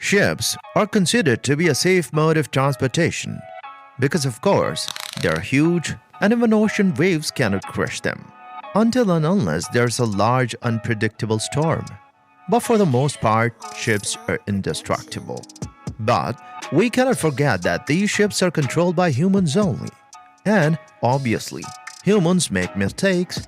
Ships are considered to be a safe mode of transportation because, of course, they are huge and even ocean waves cannot crush them until and unless there's a large unpredictable storm. But for the most part, ships are indestructible. But we cannot forget that these ships are controlled by humans only. And obviously, humans make mistakes.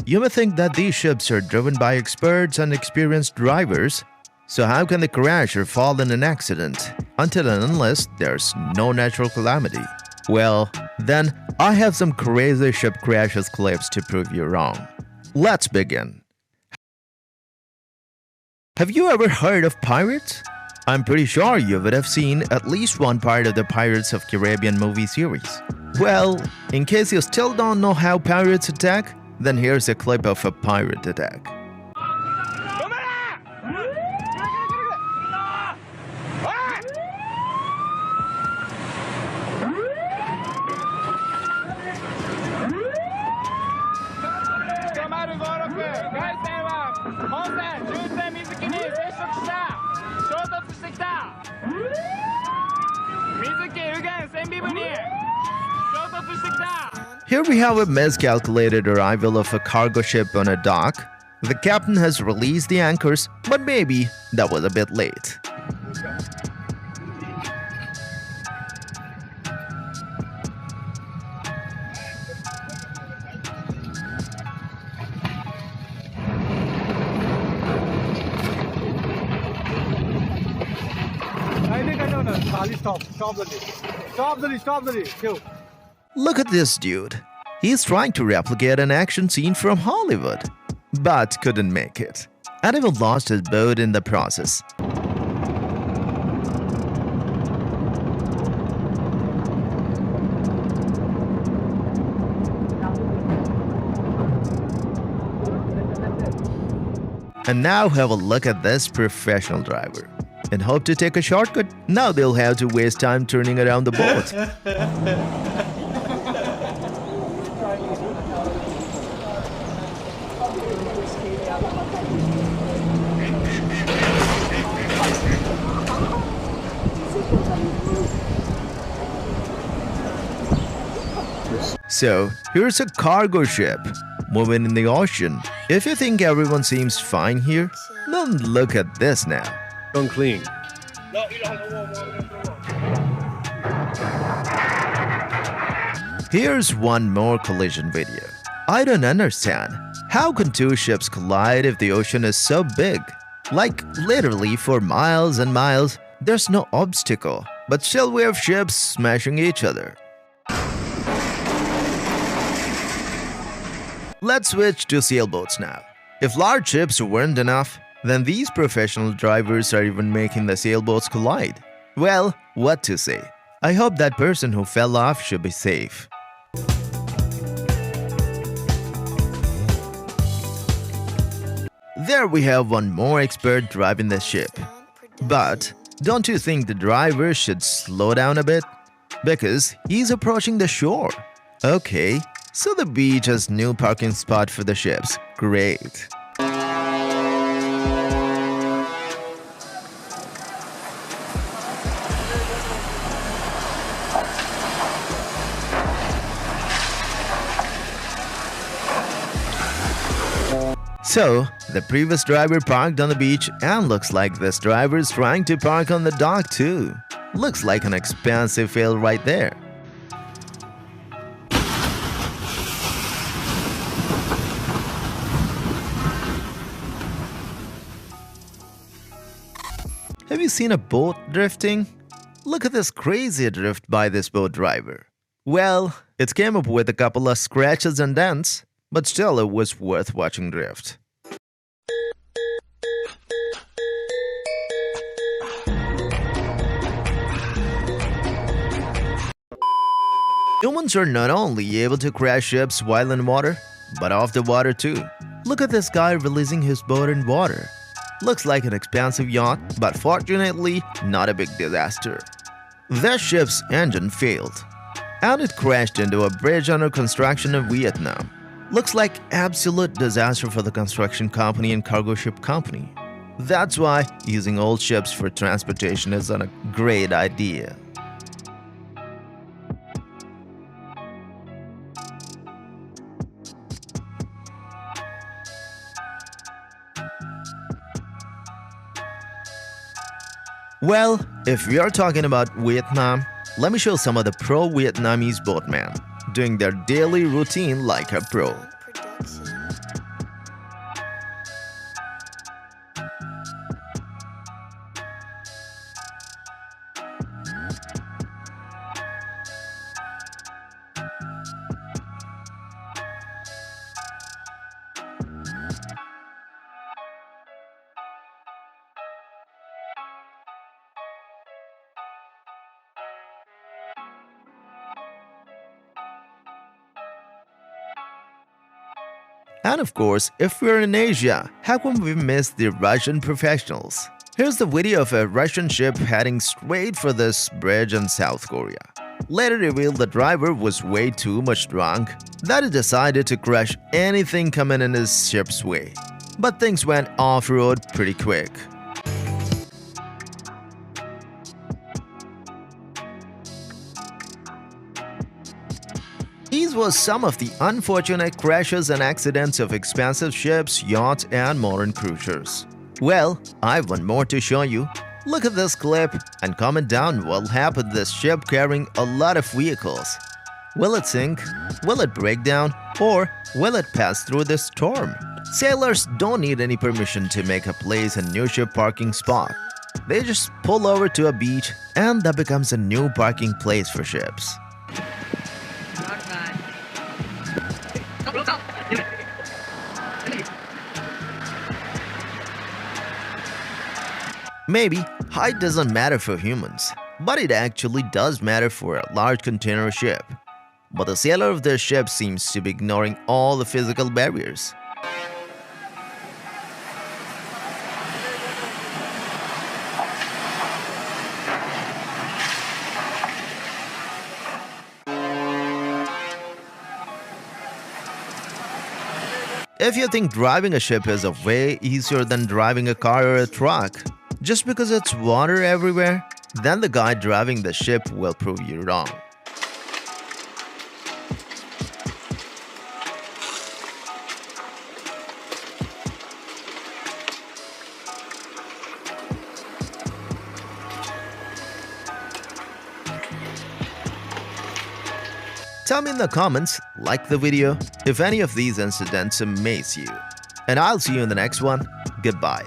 You may think that these ships are driven by experts and experienced drivers. So how can they crash or fall in an accident until and unless there's no natural calamity? Well, then I have some crazy ship crashes clips to prove you wrong. Let's begin. Have you ever heard of pirates? I'm pretty sure you would have seen at least one part of the Pirates of Caribbean movie series. Well, in case you still don't know how pirates attack, then here's a clip of a pirate attack. Here we have a miscalculated arrival of a cargo ship on a dock. The captain has released the anchors, but maybe that was a bit late. Look at this dude. He's trying to replicate an action scene from Hollywood, but couldn't make it, and even lost his boat in the process. And now have a look at this professional driver. And hope to take a shortcut. Now they'll have to waste time turning around the boat. So, here's a cargo ship moving in the ocean. If you think everyone seems fine here, then look at this now. Unclean. Here's one more collision video. I don't understand. How can two ships collide if the ocean is so big? Like literally for miles and miles, there's no obstacle, but still we have ships smashing each other. Let's switch to sailboats now. If large ships weren't enough, then these professional drivers are even making the sailboats collide. Well, what to say? I hope that person who fell off should be safe. There we have one more expert driving the ship. But don't you think the driver should slow down a bit? Because he's approaching the shore. Okay, so the beach has new parking spot for the ships. Great. So, the previous driver parked on the beach and looks like this driver is trying to park on the dock too. Looks like an expensive fail right there. Have you seen a boat drifting? Look at this crazy drift by this boat driver. Well, it came up with a couple of scratches and dents, but still it was worth watching drift. Humans are not only able to crash ships while in water, but off the water too. Look at this guy releasing his boat in water. Looks like an expensive yacht, but fortunately not a big disaster. This ship's engine failed, and it crashed into a bridge under construction in Vietnam. Looks like absolute disaster for the construction company and cargo ship company. That's why using old ships for transportation is a great idea. Well, if we are talking about Vietnam, let me show some of the pro-Vietnamese boatmen doing their daily routine like a pro. And of course, if we're in Asia, how come we miss the Russian professionals? Here's the video of a Russian ship heading straight for this bridge in South Korea. Later revealed the driver was way too much drunk that he decided to crush anything coming in his ship's way. But things went off-road pretty quick. These were some of the unfortunate crashes and accidents of expensive ships, yachts, and modern cruisers. Well, I have one more to show you. Look at this clip and comment down what will happen to this ship carrying a lot of vehicles. Will it sink? Will it break down? Or will it pass through the storm? Sailors don't need any permission to make a place a new ship parking spot. They just pull over to a beach and that becomes a new parking place for ships. Maybe height doesn't matter for humans, but it actually does matter for a large container ship. But the sailor of this ship seems to be ignoring all the physical barriers. If you think driving a ship is way easier than driving a car or a truck, just because it's water everywhere, then the guy driving the ship will prove you wrong. Tell me in the comments, like the video, if any of these incidents amaze you. And I'll see you in the next one. Goodbye.